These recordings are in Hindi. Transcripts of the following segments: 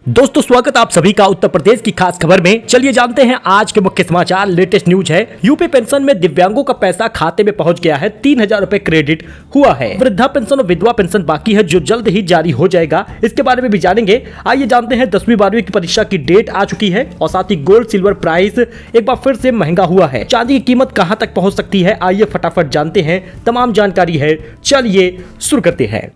दोस्तों स्वागत आप सभी का उत्तर प्रदेश की खास खबर में। चलिए जानते हैं आज के मुख्य समाचार। लेटेस्ट न्यूज है, यूपी पेंशन में दिव्यांगों का पैसा खाते में पहुंच गया है। 3,000 रुपए क्रेडिट हुआ है। वृद्धा पेंशन और विधवा पेंशन बाकी है, जो जल्द ही जारी हो जाएगा। इसके बारे में भी जानेंगे। आइए जानते हैं 10वीं-12वीं की परीक्षा की डेट आ चुकी है और साथ ही गोल्ड सिल्वर प्राइस एक बार फिर से महंगा हुआ है। चांदी की कीमत कहां तक पहुंच सकती है, आइए फटाफट जानते हैं। तमाम जानकारी है, चलिए शुरू करते हैं।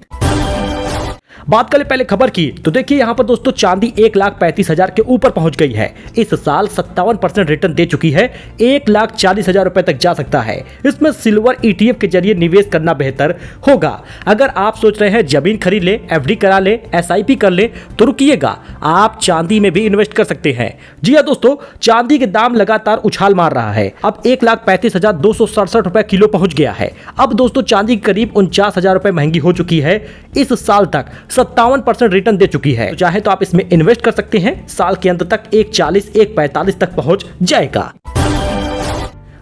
बात करें पहले खबर की, तो देखिए यहाँ पर दोस्तों चांदी 1,35,000 के ऊपर पहुंच गई है। इस साल 57% रिटर्न दे चुकी है। 1,40,000 रुपए तक जा सकता है। इसमें सिल्वर ETF के जरिए निवेश करना बेहतर होगा। अगर आप सोच रहे हैं जमीन खरीद ले, FD करा ले, SIP कर ले, तो रुकिएगा, आप चांदी में भी इन्वेस्ट कर सकते हैं। जी हाँ दोस्तों, चांदी के दाम लगातार उछाल मार रहा है। अब 1,35,267 रुपए किलो पहुंच गया है। अब दोस्तों चांदी करीब 49,000 रुपए महंगी हो चुकी है। इस साल तक 57% रिटर्न दे चुकी है। तो चाहे तो आप इसमें इन्वेस्ट कर सकते हैं। साल के अंत तक 1,40, 1,45 तक पहुंच जाएगा।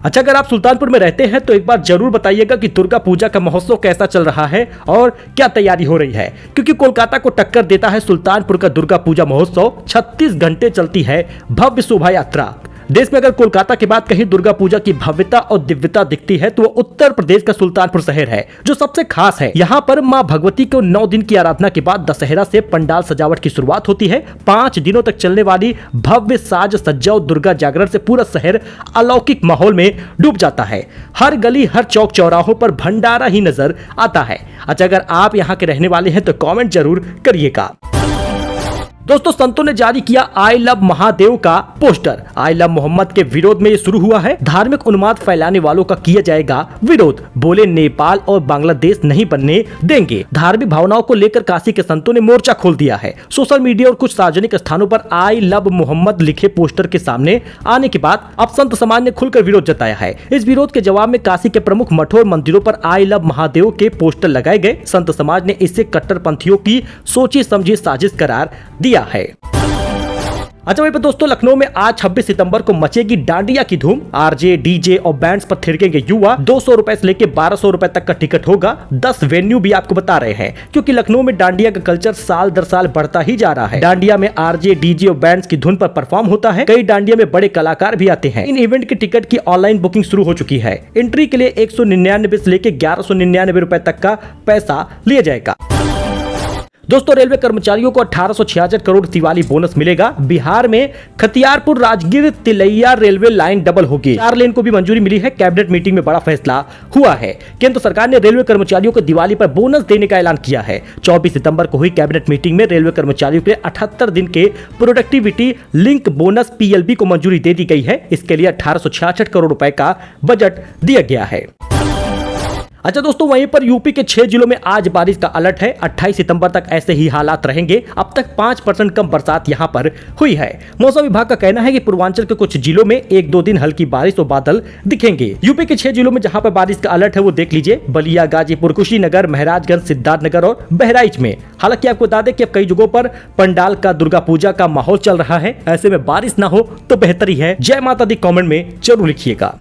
अच्छा, अगर आप सुल्तानपुर में रहते हैं तो एक बार जरूर बताइएगा कि दुर्गा पूजा का महोत्सव कैसा चल रहा है और क्या तैयारी हो रही है, क्योंकि कोलकाता को टक्कर देता है सुल्तानपुर का दुर्गा पूजा महोत्सव। 36 घंटे चलती है भव्य शोभा यात्रा। देश में अगर कोलकाता के बाद कहीं दुर्गा पूजा की भव्यता और दिव्यता दिखती है तो वो उत्तर प्रदेश का सुल्तानपुर शहर है, जो सबसे खास है। यहाँ पर माँ भगवती को 9 दिन की आराधना के बाद दशहरा से पंडाल सजावट की शुरुआत होती है। 5 दिनों तक चलने वाली भव्य साज सज्जा और दुर्गा जागरण से पूरा शहर अलौकिक माहौल में डूब जाता है। हर गली, हर चौक चौराहों पर भंडारा ही नजर आता है। अच्छा, अगर आप यहाँ के रहने वाले हैं तो कॉमेंट जरूर करिएगा। दोस्तों संतों ने जारी किया आई लव महादेव का पोस्टर। आई लव मोहम्मद के विरोध में ये शुरू हुआ है। धार्मिक उन्माद फैलाने वालों का किया जाएगा विरोध। बोले नेपाल और बांग्लादेश नहीं बनने देंगे। धार्मिक भावनाओं को लेकर काशी के संतों ने मोर्चा खोल दिया है। सोशल मीडिया और कुछ सार्वजनिक स्थानों पर आई लव मोहम्मद लिखे पोस्टर के सामने आने के बाद अब संत समाज ने खुलकर विरोध जताया है। इस विरोध के जवाब में काशी के प्रमुख मठों और मंदिरों पर आई लव महादेव के पोस्टर लगाए गए। संत समाज ने इसे कट्टरपंथियों की सोची समझी साजिश करार दिया है। अच्छा वहीं पर दोस्तों लखनऊ में आज 26 सितंबर को मचेगी डांडिया की धूम। RJ, DJ और बैंड्स पर थिरकेंगे युवा। 200 रुपए से लेकर 1,200 रुपए तक का टिकट होगा। 10 वेन्यू भी आपको बता रहे हैं, क्योंकि लखनऊ में डांडिया का कल्चर साल दर साल बढ़ता ही जा रहा है। डांडिया में RJ, DJ और बैंड्स की धुन पर परफॉर्म होता है। कई डांडिया में बड़े कलाकार भी आते हैं। इन इवेंट के टिकट की ऑनलाइन बुकिंग शुरू हो चुकी है। एंट्री के लिए 199 से लेकर 1,199 रुपए तक का पैसा लिया जाएगा। दोस्तों रेलवे कर्मचारियों को 1866 करोड़ दिवाली बोनस मिलेगा। बिहार में Khatiyarpur Rajgir Tilaiya railway line double होगी। 4 लेन को भी मंजूरी मिली है। कैबिनेट मीटिंग में बड़ा फैसला हुआ है। केंद्र सरकार ने रेलवे कर्मचारियों को दिवाली पर बोनस देने का ऐलान किया है। 24 सितंबर को हुई कैबिनेट मीटिंग में रेलवे कर्मचारियों के 78 दिन के प्रोडक्टिविटी लिंक बोनस PLB को मंजूरी दे दी गई है। इसके लिए 1866 करोड़ रुपए का बजट दिया गया है। अच्छा दोस्तों वहीं पर यूपी के 6 जिलों में आज बारिश का अलर्ट है। 28 सितंबर तक ऐसे ही हालात रहेंगे। अब तक 5% कम बरसात यहां पर हुई है। मौसम विभाग का कहना है कि पूर्वांचल के कुछ जिलों में 1-2 दिन हल्की बारिश और बादल दिखेंगे। यूपी के 6 जिलों में जहां पर बारिश का अलर्ट है वो देख लीजिए, बलिया, गाजीपुर, कुशीनगर, महराजगंज, सिद्धार्थनगर और बहराइच में। हालांकि आपको बता दें कि अब कई जगहों पर पंडाल का दुर्गा पूजा का माहौल चल रहा है। ऐसे में बारिश ना हो तो बेहतरी है। जय माता दी कॉमेंट में जरूर लिखिएगा।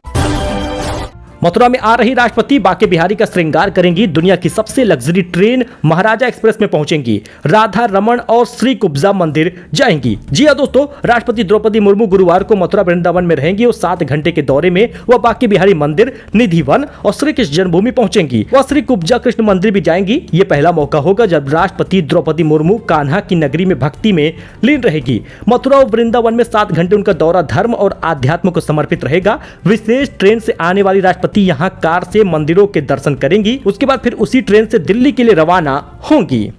मथुरा में आ रही राष्ट्रपति बांके बिहारी का श्रृंगार करेंगी। दुनिया की सबसे लग्जरी ट्रेन महाराजा एक्सप्रेस में पहुंचेंगी। राधा रमन और श्री कुब्जा मंदिर जाएंगी। जी हां दोस्तों, राष्ट्रपति द्रौपदी मुर्मू गुरुवार को मथुरा वृंदावन में रहेंगी और 7 घंटे के दौरे में वह बांके बिहारी मंदिर, निधि वन और श्री कृष्ण जन्मभूमि पहुंचेंगी। वह श्री कुब्जा कृष्ण मंदिर भी जाएंगी। ये पहला मौका होगा जब राष्ट्रपति द्रौपदी मुर्मू कान्हा की नगरी में भक्ति में लीन रहेगी। मथुरा और वृंदावन में 7 घंटे उनका दौरा धर्म और आध्यात्म को समर्पित रहेगा। विशेष ट्रेन से आने वाली राष्ट्रपति यहां कार से मंदिरों के दर्शन करेंगी। उसके बाद फिर उसी ट्रेन से दिल्ली के लिए रवाना होंगी।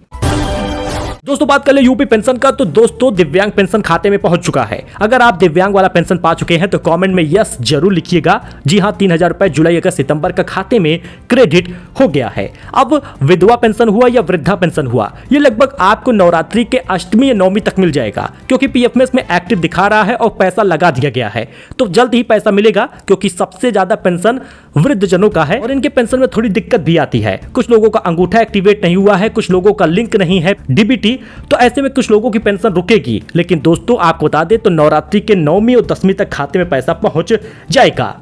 दोस्तों बात कर ले यूपी पेंशन का, तो दोस्तों दिव्यांग पेंशन खाते में पहुंच चुका है। अगर आप दिव्यांग वाला पेंशन पा चुके हैं तो कमेंट में यस जरूर लिखिएगा। जी हां, 3,000 रुपए जुलाई, अगस्त, सितंबर का खाते में क्रेडिट हो गया है। अब विधवा पेंशन हुआ या वृद्धा पेंशन हुआ, ये लगभग आपको नवरात्रि के अष्टमी या नवमी तक मिल जाएगा, क्योंकि PFMS में एक्टिव दिखा रहा है और पैसा लगा दिया गया है। तो जल्द ही पैसा मिलेगा, क्योंकि सबसे ज्यादा पेंशन वृद्ध जनों का है और इनके पेंशन में थोड़ी दिक्कत भी आती है। कुछ लोगों का अंगूठा एक्टिवेट नहीं हुआ है, कुछ लोगों का लिंक नहीं है DBT, तो ऐसे में कुछ लोगों की पेंशन रुकेगी। लेकिन दोस्तों आपको बता दें तो नवरात्रि के 9वीं और 10वीं तक खाते में पैसा पहुंच जाएगा।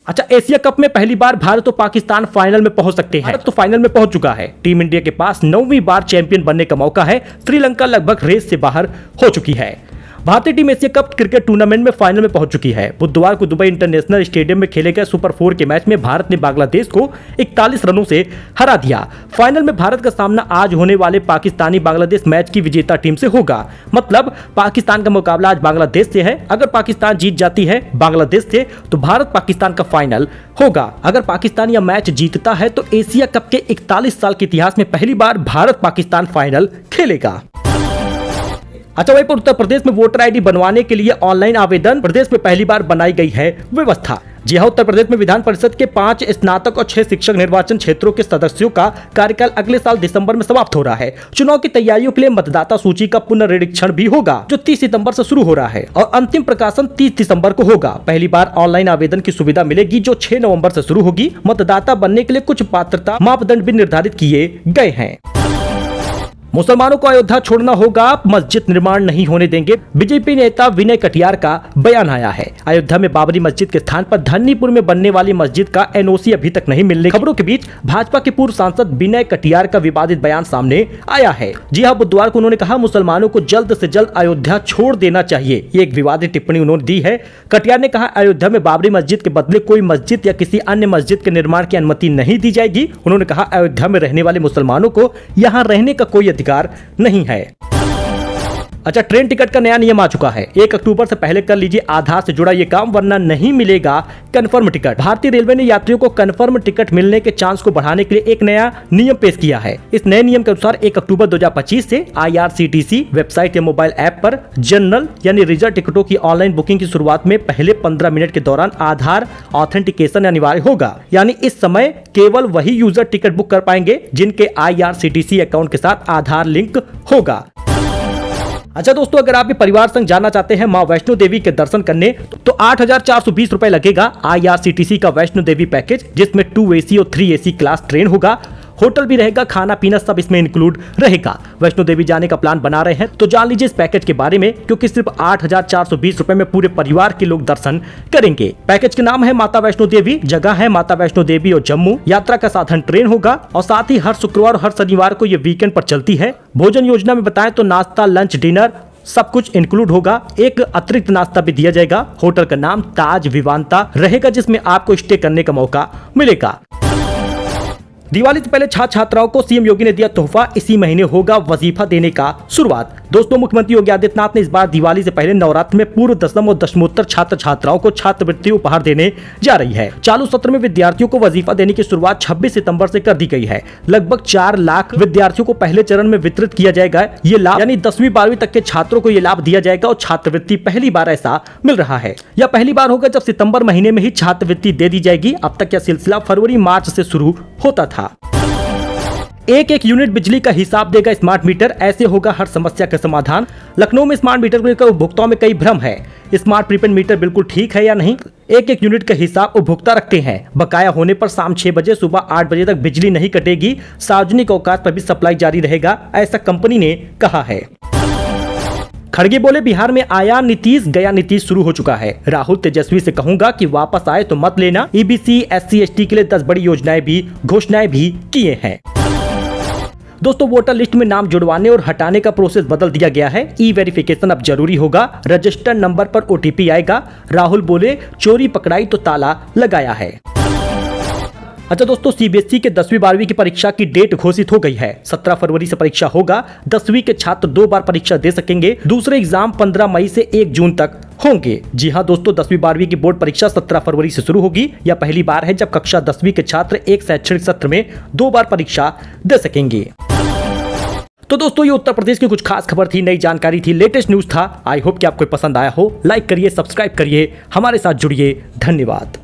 अच्छा, एशिया कप में पहली बार भारत और पाकिस्तान फाइनल में पहुंच सकते हैं। भारत तो फाइनल में पहुंच चुका है। टीम इंडिया के पास 9वीं बार चैंपियन बनने का मौका है। श्रीलंका लगभग रेस से बाहर हो चुकी है। भारतीय team Asia cup cricket tournament में फाइनल में पहुंच चुकी है। बुधवार को दुबई इंटरनेशनल स्टेडियम में खेले गए सुपर 4 के मैच में भारत ने बांग्लादेश को 41 रनों से हरा दिया। फाइनल में भारत का सामना आज होने वाले पाकिस्तानी बांग्लादेश मैच की विजेता टीम से होगा। मतलब पाकिस्तान का मुकाबला आज बांग्लादेश से है। अगर पाकिस्तान जीत जाती है बांग्लादेश से तो भारत पाकिस्तान का फाइनल होगा। अगर पाकिस्तान यह मैच जीतता है तो एशिया कप के 41 साल के इतिहास में पहली बार भारत पाकिस्तान फाइनल खेलेगा। अच्छा, वहीं पर उत्तर प्रदेश में वोटर आईडी बनवाने के लिए ऑनलाइन आवेदन प्रदेश में पहली बार बनाई गई है व्यवस्था। जी हां, उत्तर प्रदेश में विधान परिषद के 5 स्नातक और 6 शिक्षक निर्वाचन क्षेत्रों के सदस्यों का कार्यकाल अगले साल दिसंबर में समाप्त हो रहा है। चुनाव की तैयारियों के लिए मतदाता सूची का पुनर्निरीक्षण भी होगा, जो 30 सितंबर से शुरू हो रहा है और अंतिम प्रकाशन 30 दिसंबर को होगा। पहली बार ऑनलाइन आवेदन की सुविधा मिलेगी, जो 6 नवंबर से शुरू होगी। मतदाता बनने के लिए कुछ पात्रता मापदंड भी निर्धारित किए गए हैं। मुसलमानों को अयोध्या छोड़ना होगा, मस्जिद निर्माण नहीं होने देंगे। बीजेपी नेता विनय कटियार का बयान आया है। अयोध्या में बाबरी मस्जिद के स्थान पर धन्नीपुर में बनने वाली मस्जिद का एनओसी अभी तक नहीं मिलने खबरों के बीच भाजपा के पूर्व सांसद विनय कटियार का विवादित बयान सामने आया है। जी हां, बुधवार को उन्होंने कहा मुसलमानों को जल्द से जल्द अयोध्या छोड़ देना चाहिए। ये एक विवादित टिप्पणी उन्होंने दी है। कटियार ने कहा अयोध्या में बाबरी मस्जिद के बदले कोई मस्जिद या किसी अन्य मस्जिद के निर्माण की अनुमति नहीं दी जाएगी। उन्होंने कहा अयोध्या में रहने वाले मुसलमानों को यहाँ रहने का कोई अधिकार नहीं है। अच्छा, ट्रेन टिकट का नया नियम आ चुका है। 1 अक्टूबर से पहले कर लीजिए आधार से जुड़ा ये काम, वरना नहीं मिलेगा कंफर्म टिकट। भारतीय रेलवे ने यात्रियों को कंफर्म टिकट मिलने के चांस को बढ़ाने के लिए एक नया नियम पेश किया है। इस नए नियम के अनुसार 1 अक्टूबर 2025 से IRCTC वेबसाइट या मोबाइल ऐप पर जनरल यानी रिजर्व टिकटों की ऑनलाइन बुकिंग की शुरुआत में पहले 15 मिनट के दौरान आधार ऑथेंटिकेशन अनिवार्य होगा। यानी इस समय केवल वही यूजर टिकट बुक कर पाएंगे जिनके IRCTC अकाउंट के साथ आधार लिंक होगा। अच्छा दोस्तों, अगर आप भी परिवार संग जाना चाहते हैं मां वैष्णो देवी के दर्शन करने तो 8,420 रुपए लगेगा IRCTC का वैष्णो देवी पैकेज, जिसमें 2 AC और 3 AC क्लास ट्रेन होगा। होटल भी रहेगा, खाना पीना सब इसमें इंक्लूड रहेगा। वैष्णो देवी जाने का प्लान बना रहे हैं तो जान लीजिए इस पैकेज के बारे में, क्योंकि सिर्फ 8,420 रुपए में पूरे परिवार के लोग दर्शन करेंगे। पैकेज के नाम है माता वैष्णो देवी, जगह है माता वैष्णो देवी और जम्मू। यात्रा का साधन ट्रेन होगा और साथ ही हर शुक्रवार और हर शनिवार को ये वीकेंड पर चलती है। भोजन योजना में बताएं तो नाश्ता, लंच, डिनर सब कुछ इंक्लूड होगा। एक अतिरिक्त नाश्ता भी दिया जाएगा। होटल का नाम ताज विवांता रहेगा, जिसमें आपको स्टे करने का मौका मिलेगा। दिवाली से पहले छात्र छात्राओं को सीएम योगी ने दिया तोहफा, इसी महीने होगा वजीफा देने का शुरुआत। दोस्तों, मुख्यमंत्री योगी आदित्यनाथ ने इस बार दिवाली से पहले नवरात्र में पूर्व दशम और दशमोत्तर छात्र छात्राओं को छात्रवृत्ति उपहार देने जा रही है। चालू सत्र में विद्यार्थियों को वजीफा देने की शुरुआत 26 सितंबर से कर दी गई है। लगभग 4 लाख विद्यार्थियों को पहले चरण में वितरित किया जाएगा ये लाभ, यानी 10वीं 12वीं तक के छात्रों को ये लाभ दिया जाएगा और छात्रवृत्ति पहली बार ऐसा मिल रहा है। यह पहली बार होगा जब सितंबर महीने में ही छात्रवृत्ति दे दी जाएगी। अब तक यह सिलसिला फरवरी मार्च से शुरू होता था। एक यूनिट बिजली का हिसाब देगा स्मार्ट मीटर, ऐसे होगा हर समस्या का समाधान। लखनऊ में स्मार्ट मीटर को लेकर उपभोक्ताओं में कई भ्रम है। स्मार्ट प्रीपेड मीटर बिल्कुल ठीक है या नहीं? एक यूनिट का हिसाब उपभोक्ता रखते हैं। बकाया होने पर शाम 6 बजे सुबह 8 बजे तक बिजली नहीं कटेगी। सार्वजनिक अवकाश पर भी सप्लाई जारी रहेगा, ऐसा कंपनी ने कहा है। खड़गे बोले बिहार में आया नीतीश, गया नीतीश शुरू हो चुका है। राहुल तेजस्वी से कहूंगा कि वापस आए तो मत लेना। EBC SC ST के लिए 10 बड़ी योजनाएं भी घोषणाएं भी किए हैं। दोस्तों, वोटर लिस्ट में नाम जुड़वाने और हटाने का प्रोसेस बदल दिया गया है। E-वेरिफिकेशन अब जरूरी होगा। रजिस्टर्ड नंबर पर OTP आएगा। राहुल बोले चोरी पकड़ाई तो ताला लगाया है। अच्छा दोस्तों, CBSE के 10वीं 12वीं की परीक्षा की डेट घोषित हो गई है। 17 फरवरी से परीक्षा होगा। 10वीं के छात्र 2 बार परीक्षा दे सकेंगे। दूसरे एग्जाम 15 मई से 1 जून तक होंगे। जी हां दोस्तों, 10वीं 12वीं की बोर्ड परीक्षा 17 फरवरी से शुरू होगी। यह पहली बार है जब कक्षा 10वीं के छात्र एक शैक्षणिक सत्र में 2 बार परीक्षा दे सकेंगे। तो दोस्तों, ये उत्तर प्रदेश की कुछ खास खबर थी, नई जानकारी थी, लेटेस्ट न्यूज था। आई होप कि आपको पसंद आया हो। लाइक करिए, सब्सक्राइब करिए, हमारे साथ जुड़िए। धन्यवाद।